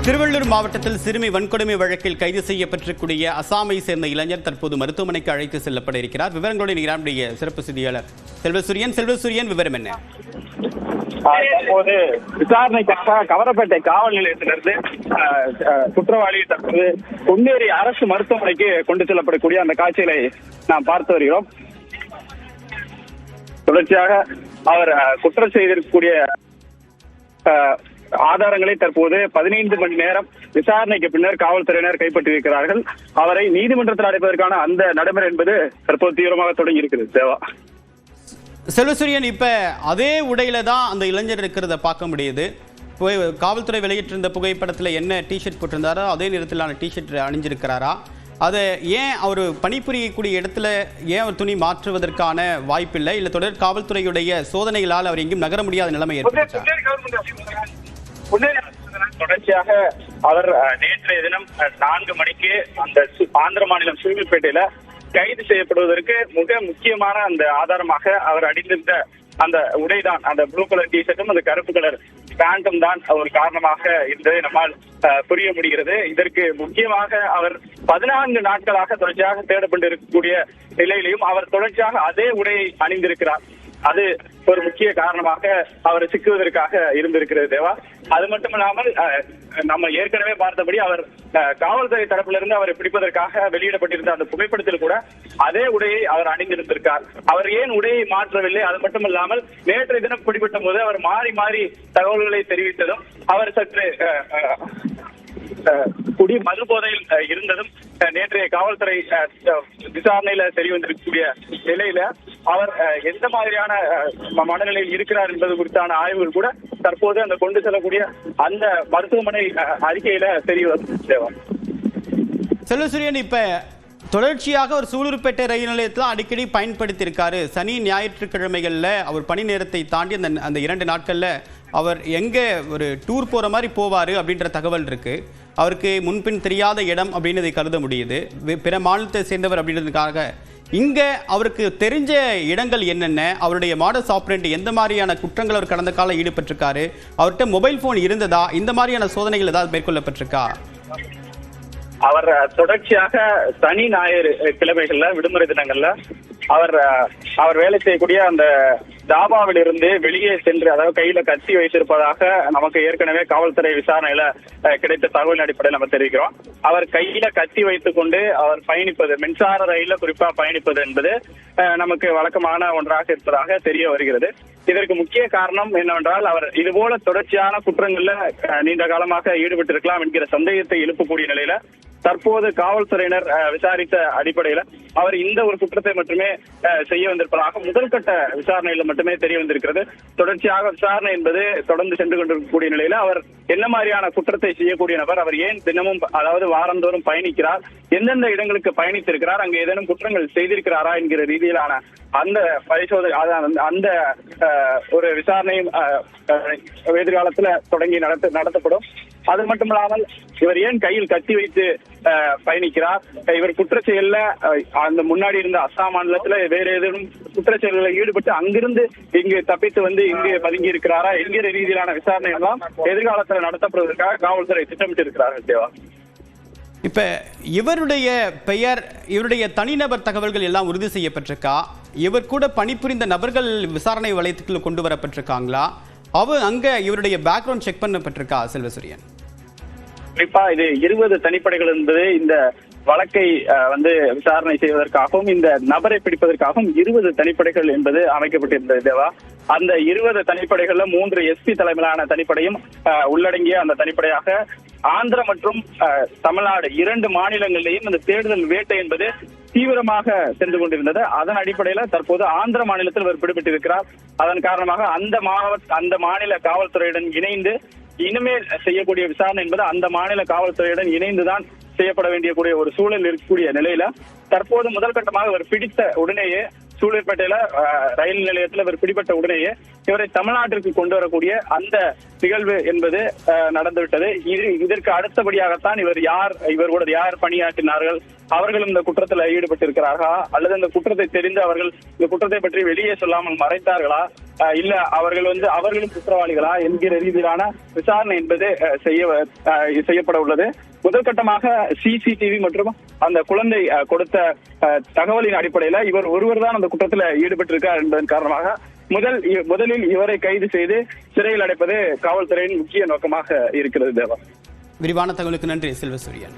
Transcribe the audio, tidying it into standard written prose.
திருவள்ளூர் மாவட்டத்தில் சிறுமி வன்கொடுமை வழக்கில் கைது செய்யப்பட்டிருக்கூடிய அசாமை சேர்ந்த இளைஞர் தற்போது மருத்துவமனைக்கு அழைத்து செல்லப்பட இருக்கிறார். விவரங்களுடன் நம்முடைய சிறப்பு செய்தியாளர் செல்வசூரியன், விவரம் என்ன? தற்போது விசாரணைக்காக கவரப்பேட்டை காவல் நிலையத்திலிருந்து குற்றவாளி தற்போது பொன்னேரி அரசு மருத்துவமனைக்கு கொண்டு செல்லப்படக்கூடிய அந்த காட்சிகளை நாம் பார்த்து வருகிறோம். தொடர்ச்சியாக அவர் குற்றம் செய்திருக்கக்கூடிய ஆதாரங்களை தற்போது 15 மணி நேரம் விசாரணைக்கு பின்னர் காவல்துறையினர் கைப்பற்றியிருக்கிறார்கள். அவரை நீதிமன்றத்தில் அடைப்பதற்கான அந்த நடைமுறை என்பது தற்போது தீவிரமாக தொடங்கி இருக்கிறது. தேவா செல்வசூரியன், இப்ப அதே உடையில தான் அந்த இளைஞர் இருக்கிறத பார்க்க முடியுது. காவல்துறை வெளியிட்டிருந்த புகைப்படத்தில் என்ன டிஷர்ட் போட்டிருந்தாரோ அதே நிறத்திலான டிஷர்ட் அணிஞ்சிருக்கிறாரா? அதை ஏன் அவர் பணிபுரியக்கூடிய இடத்துல ஏன் அவர் துணி மாற்றுவதற்கான வாய்ப்பில்லை? இல்லை தொடர் காவல்துறையுடைய சோதனைகளால் அவர் எங்கேயும் நகர முடியாத நிலைமை ஏற்பட்டா? தொடர்ச்சியாக அவர் நேற்றைய தினம் 4 மணிக்கு அந்த ஆந்திர மாநிலம் சூழ்நிலைப்பேட்டையில கைது செய்யப்படுவதற்கு மிக முக்கியமான அந்த ஆதாரமாக அவர் அணிந்திருந்த அந்த உடைதான், அந்த ப்ளூ கலர் டிஷர்ட்டும் அந்த கருப்பு கலர் பேண்டும் தான் ஒரு காரணமாக இருந்ததை நம்மால் புரிய முடிகிறது. இதற்கு முக்கியமாக அவர் 14 நாட்களாக தொடர்ச்சியாக தேடப்பட்டு இருக்கக்கூடிய நிலையிலையும் அவர் தொடர்ச்சியாக அதே உடையை அணிந்திருக்கிறார். அது ஒரு முக்கிய காரணமாக அவர் சிக்குவதற்காக இருந்திருக்கிறது. தேவா, அது மட்டுமில்லாமல் நம்ம ஏற்கனவே பார்த்தபடி அவர் காவல்துறை தரப்பிலிருந்து அவரை பிடிப்பதற்காக வெளியிடப்பட்டிருந்த அந்த புகைப்படத்தில் கூட அதே உடையை அவர் அணிந்திருந்திருக்கார். அவர் ஏன் உடையை மாற்றவில்லை? அது மட்டுமில்லாமல் நேற்றைய தினம் பிடிபட்ட போது அவர் மாறி மாறி தகவல்களை தெரிவித்ததும் அவர் சற்று குடி மது போதையில் இருந்ததும் நேற்றைய காவல்துறை விசாரணையில தெரிய வந்திருக்கக்கூடிய நிலையில அவர் எந்த மாதிரியான மனநிலையில் இருக்கிறார் என்பது குறித்தான ஆய்வுகள் கூட தற்போது அந்த கொண்டு செல்லக்கூடிய அந்த மருத்துவமனை அறிக்கையில தெரிய வரும். செல்வசூரியன், இப்ப தொடர்ச்சியாக ஒரு சூலூர்பேட்டை ரயில் நிலையத்தில் அடிக்கடி பயன்படுத்தியிருக்காரு. சனி ஞாயிற்றுக்கிழமைகளில் அவர் பணி நேரத்தை தாண்டி அந்த 2 நாட்களில் அவர் எங்கே ஒரு டூர் போகிற மாதிரி போவார் அப்படின்ற தகவல் இருக்குது. அவருக்கு முன்பின் தெரியாத இடம் அப்படின்னு இதை கருத முடியுது. பிற மாநிலத்தை சேர்ந்தவர் அப்படின்றதுக்காக இங்கே அவருக்கு தெரிஞ்ச இடங்கள் என்னென்ன, அவருடைய மாடஸ் ஆப்ரேண்ட் எந்த மாதிரியான குற்றங்கள் அவர் கடந்த காலம் ஈடுபட்டிருக்காரு, அவர்கிட்ட மொபைல் ஃபோன் இருந்ததா, இந்த மாதிரியான சோதனைகள் ஏதாவது மேற்கொள்ளப்பட்டிருக்கா? அவர் தொடர்ச்சியாக சனி ஞாயிறு கிழமைகள்ல விடுமுறை தினங்கள்ல அவர் வேலை செய்யக்கூடிய அந்த தாபாவில் இருந்து வெளியே சென்று, அதாவது கையில கத்தி வைத்திருப்பதாக நமக்கு ஏற்கனவே காவல்துறை விசாரணையில கிடைத்த தகவலின் அடிப்படையில் நம்ம தெரிவிக்கிறோம். அவர் கையில கத்தி வைத்துக் கொண்டு அவர் பயணிப்பது, மின்சார ரயில குறிப்பா பயணிப்பது என்பது நமக்கு வழக்கமான ஒன்றாக இருப்பதாக தெரிய வருகிறது. இதற்கு முக்கிய காரணம் என்னவென்றால் அவர் இதுபோல தொடர்ச்சியான குற்றங்கள்ல நீண்ட காலமாக ஈடுபட்டிருக்கலாம் என்கிற சந்தேகத்தை எழுப்பக்கூடிய நிலையில தற்போது காவல்துறையினர் விசாரித்த அடிப்படையில அவர் இந்த ஒரு குற்றத்தை மட்டுமே செய்ய வந்திருப்பதாக முதல் கட்ட விசாரணையில மட்டுமே தெரிய வந்திருக்கிறது. தொடர்ச்சியாக விசாரணை என்பது தொடர்ந்து சென்று கொண்டிருக்கக்கூடிய நிலையில அவர் என்ன மாதிரியான குற்றத்தை செய்யக்கூடிய நபர், அவர் ஏன் தினமும் அதாவது வாரந்தோறும் பயணிக்கிறார், எந்தெந்த இடங்களுக்கு பயணித்திருக்கிறார், அங்கு ஏதேனும் குற்றங்கள் செய்திருக்கிறாரா என்கிற ரீதியிலான அந்த பரிசோதனை, அந்த ஒரு விசாரணையும் எதிர்காலத்துல தொடங்கி நடத்தப்படும். அது மட்டுமில்லாமல் இவர் ஏன் கையில் கத்தி வைத்து பயணிக்கிறார், இவர் குற்றச்செயல்ல அந்த முன்னாடி இருந்த அஸ்ஸாம் மாநிலத்துல வேற ஏதேனும் குற்றச்செயல்களில் ஈடுபட்டு அங்கிருந்து இங்கு தப்பித்து வந்து இங்கு பதுங்கி இருக்கிறாரா என்கிற ரீதியிலான விசாரணை எல்லாம் எதிர்காலத்தில் நடத்தப்படுவதற்காக காவல்துறை திட்டமிட்டு இருக்கிறார்கள். தேவா, இப்ப இவருடைய பெயர், இவருடைய தனிநபர் தகவல்கள் எல்லாம் உறுதி செய்யப்பட்டிருக்கா? இவர் கூட பணிபுரிந்த நபர்கள் விசாரணை வளையத்துக்குள்ள கொண்டு வரப்பட்டிருக்காங்களா? அங்க இவருடைய பேக்ரவுண்ட் செக் பண்ணப்பட்டிருக்கா? செல்வசூரியன், குறிப்பா இது 20 தனிப்படைகள் என்பது இந்த வழக்கை விசாரணை செய்வதற்காகவும் இந்த நபரை பிடிப்பதற்காகவும் 20 தனிப்படைகள் என்பது அமைக்கப்பட்டிருந்தது. தேவா, அந்த 20 தனிப்படைகள்ல 3 எஸ்பி தலைமையிலான தனிப்படையும் உள்ளடங்கிய அந்த தனிப்படையாக ஆந்திர மற்றும் தமிழ்நாடு 2 மாநிலங்களிலேயும் இந்த தேடுதல் வேட்டை என்பது தீவிரமாக சென்று கொண்டிருந்தது. அதன் அடிப்படையில தற்போது ஆந்திர மாநிலத்தில் அவர் பிடிபட்டிருக்கிறார். அதன் காரணமாக அந்த மாநில காவல்துறையுடன் இணைந்து இனிமேல் செய்யக்கூடிய விசாரணை என்பது அந்த மாநில காவல்துறையுடன் இணைந்துதான் செய்யப்பட வேண்டிய கூடிய ஒரு சூழல் இருக்கக்கூடிய நிலையில தற்போது முதல் கட்டமாக அவர் பிடித்த உடனேயே சூலூர்பேட்டையில ரயில் நிலையத்தில் அவர் பிடிபட்ட உடனேயே இவரை தமிழ்நாட்டிற்கு கொண்டு வரக்கூடிய அந்த நிகழ்வு என்பது நடந்துவிட்டது. இதற்கு அடுத்தபடியாகத்தான் இவர் கூட யார் பணியாற்றினார்கள், அவர்களும் இந்த குற்றத்தில் ஈடுபட்டிருக்கிறார்களா, அல்லது இந்த குற்றத்தை தெரிந்து அவர்கள் இந்த குற்றத்தை பற்றி வெளியே சொல்லாமல் மறைத்தார்களா, இல்ல அவர்களும் குற்றவாளிகளா என்கிற ரீதியிலான விசாரணை என்பது செய்யப்பட உள்ளது. முதல் கட்டமாக சிசிடிவி மற்றும் அந்த குழந்தை கொடுத்த தகவலின் அடிப்படையில இவர் ஒருவர் தான் அந்த குற்றத்தில் ஈடுபட்டிருக்கார் என்பதன் காரணமாக முதலில் இவரை கைது செய்து சிறையில் அடைப்பது காவல்துறையின் முக்கிய நோக்கமாக இருக்கிறது. தேவா, விரிவான தகவலுக்கு நன்றி செல்வசூரியன்.